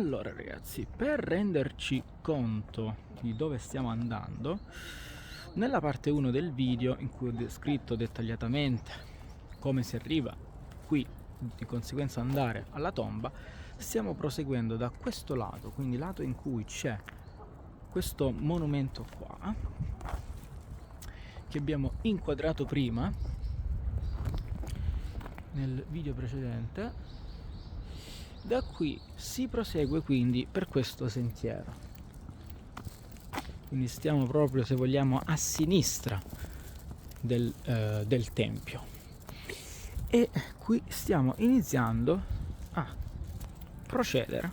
Allora ragazzi, per renderci conto di dove stiamo andando, nella parte 1 del video in cui ho descritto dettagliatamente come si arriva qui, di conseguenza andare alla tomba, stiamo proseguendo da questo lato, quindi lato in cui c'è questo monumento qua che abbiamo inquadrato prima nel video precedente. Da qui si prosegue quindi per questo sentiero, quindi stiamo proprio, se vogliamo, a sinistra del tempio, e qui stiamo iniziando a procedere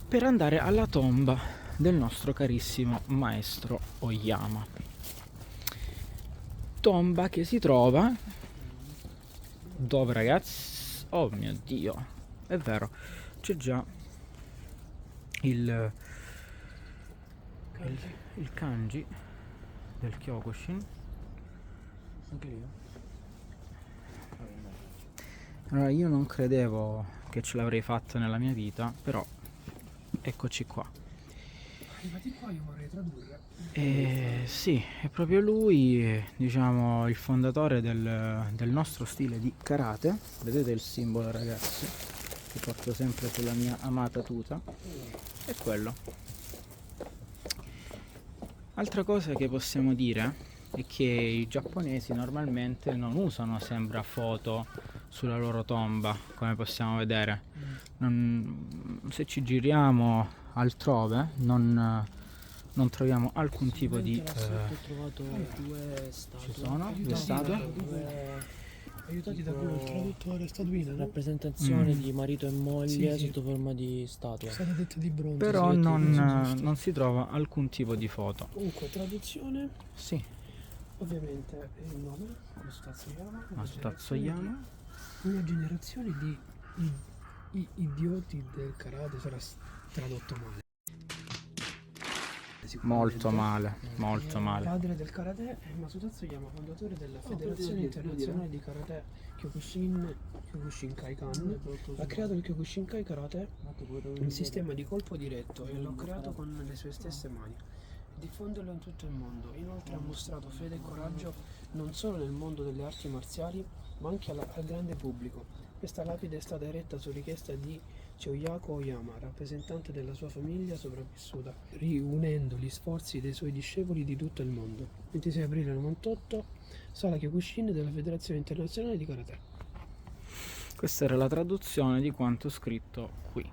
per andare alla tomba del nostro carissimo maestro Oyama, tomba che si trova dove, ragazzi? Oh mio Dio, è vero, c'è già il kanji del Kyokushin. Anche io? Allora, io non credevo che ce l'avrei fatta nella mia vita, però eccoci qua. Arrivati qua io vorrei tradurre. Sì, è proprio lui, diciamo, il fondatore del nostro stile di karate. Vedete il simbolo, ragazzi, che porto sempre sulla mia amata tuta? È quello. Altra cosa che possiamo dire è che i giapponesi normalmente non usano, sembra, foto sulla loro tomba, come possiamo vedere. Se ci giriamo altrove non troviamo alcun tipo di... Ho trovato due statue. Ci sono due statue? Aiutati da quello, il traduttore statuina, no? Rappresentazione di marito e moglie sotto forma di statua. State dette di bronzo. Però sì, non si trova alcun tipo di foto. Comunque, traduzione, Sì, ovviamente il nome, Tatsuya. Una generazione di idioti del karate sarà tradotto male. Molto male, molto male. Padre del karate è Masutazzo Yama, fondatore della Federazione Internazionale di Karate Kyokushin Kaikan. Ha creato il Kyokushinkai Karate, un sistema di colpo diretto, e l'ha creato con le sue stesse mani. Diffonderlo in tutto il mondo. Inoltre ha mostrato fede e coraggio non solo nel mondo delle arti marziali, ma anche al grande pubblico. Questa lapide è stata eretta su richiesta di Choyako Oyama, rappresentante della sua famiglia sopravvissuta, riunendo gli sforzi dei suoi discepoli di tutto il mondo. 26 aprile 98, Sala Kyokushin della Federazione Internazionale di Karate. Questa era la traduzione di quanto scritto qui.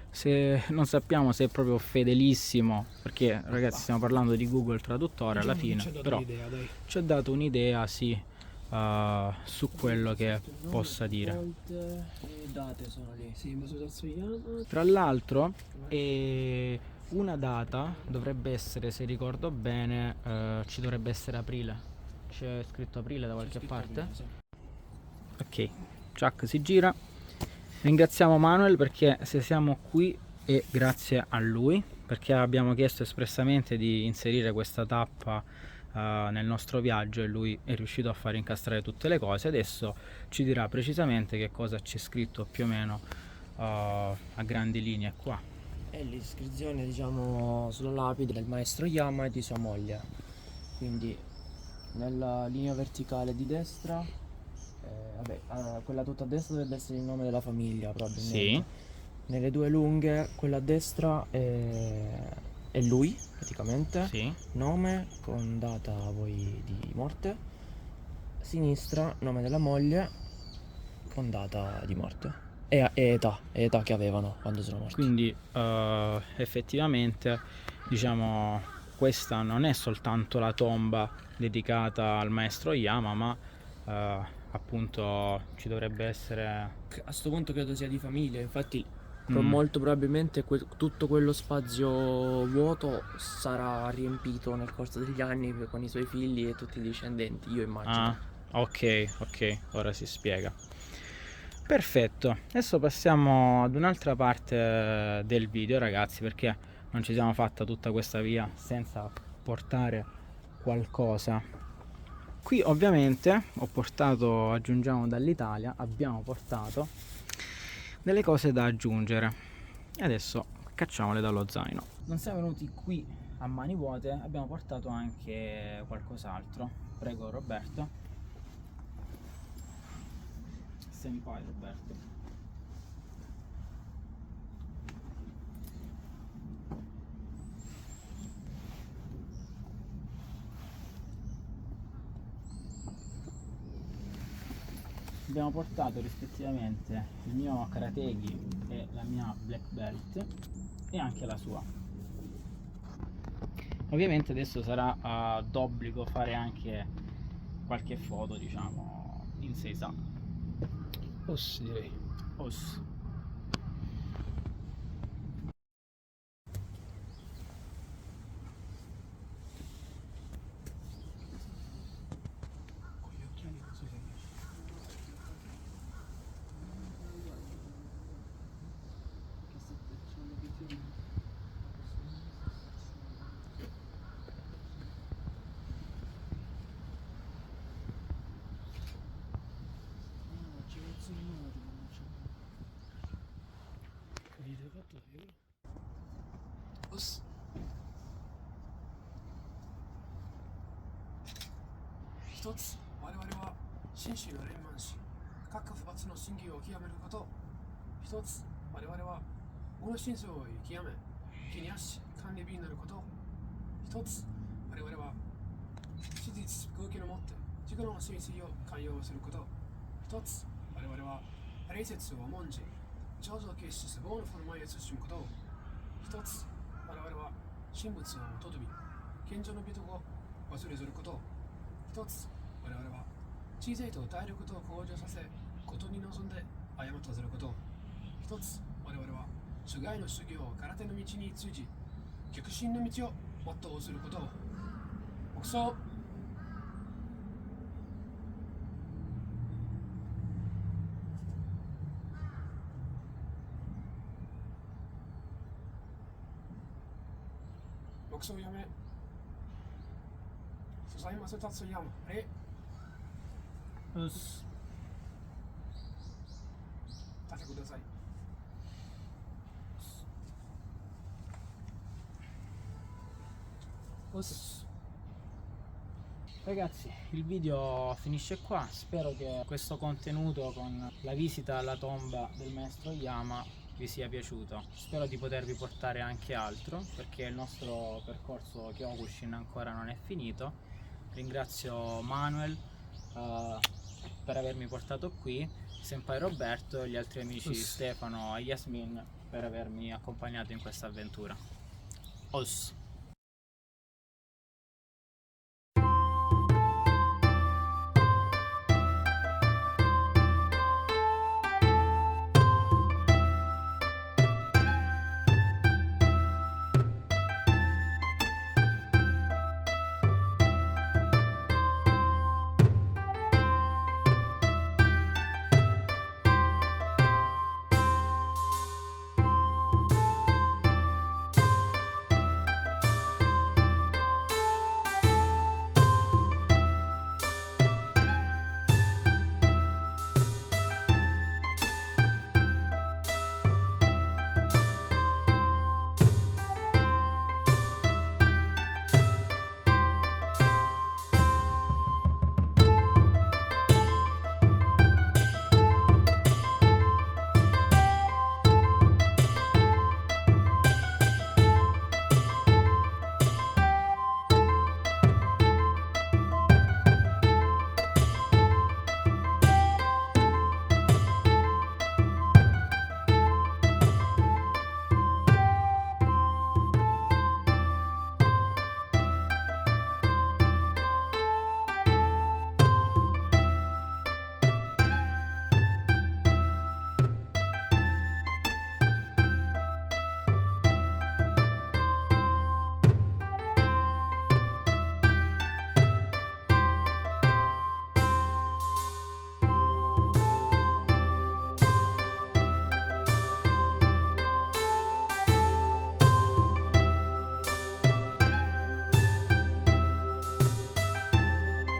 Se non sappiamo se è proprio fedelissimo, perché ragazzi stiamo parlando di Google Traduttore alla fine, però ci ha dato un'idea, sì, su quello che possa dire. Le date sono lì. Sì, Masutazzo Yama. Tra l'altro una data dovrebbe essere, se ricordo bene, ci dovrebbe essere aprile. C'è scritto aprile da qualche parte? Ok, Chuck si gira. Ringraziamo Manuel perché se siamo qui è grazie a lui, perché abbiamo chiesto espressamente di inserire questa tappa nel nostro viaggio e lui è riuscito a far incastrare tutte le cose. Adesso ci dirà precisamente che cosa c'è scritto più o meno a grandi linee qua. È l'iscrizione, diciamo, sulla lapide del maestro Yama e di sua moglie. Quindi nella linea verticale di destra, quella tutta a destra dovrebbe essere il nome della famiglia probabilmente. Sì. Nelle due lunghe, quella a destra è lui praticamente, Sì. nome con data poi di morte, a sinistra nome della moglie con data di morte e età che avevano quando sono morti. Quindi effettivamente, diciamo, questa non è soltanto la tomba dedicata al maestro Yama, ma appunto ci dovrebbe essere... A sto punto credo sia di famiglia, infatti molto probabilmente tutto quello spazio vuoto sarà riempito nel corso degli anni con i suoi figli e tutti i discendenti, io immagino. Ok, ora si spiega. Perfetto, adesso passiamo ad un'altra parte del video, ragazzi, perché non ci siamo fatta tutta questa via senza portare qualcosa. Qui ovviamente ho portato, aggiungiamo dall'Italia, abbiamo portato delle cose da aggiungere. E adesso cacciamole dallo zaino. Non siamo venuti qui a mani vuote, abbiamo portato anche qualcos'altro. Prego Roberto. Senpai Roberto. Abbiamo portato rispettivamente il mio karategi e la mia black belt e anche la sua. Ovviamente adesso sarà d'obbligo fare anche qualche foto, diciamo, in Seisa. Os direi. Os. Con gli occhiali non so se riesci. Video fatto davvero? Os. 一つ我々は真摯の連満し各不罰の真偽を極めること。一つ我々はこの真相を極め気にあし管理日になること。一つ我々は史実空気のもって自己の真髄を寛容すること。一つ我々は礼節を重んじ上手を決しす棒の振る舞いを慎むこと。一つ我々は神仏をとどみ賢者の美徳を忘れずること。一つ我々は知性と体力と向上させことに臨んで過たずること。一つ我々は主外の修行を空手の道に通じ極真の道を全うすること。黙想。黙想をやめ素材ませたつやむ礼。Os. 立てください。Ragazzi, il video finisce qua, spero che questo contenuto con la visita alla tomba del maestro Yama vi sia piaciuto. Spero di potervi portare anche altro, perché il nostro percorso Kyokushin ancora non è finito. Ringrazio Manuel per avermi portato qui, Senpai Roberto e gli altri amici Stefano e Yasmin per avermi accompagnato in questa avventura. Os.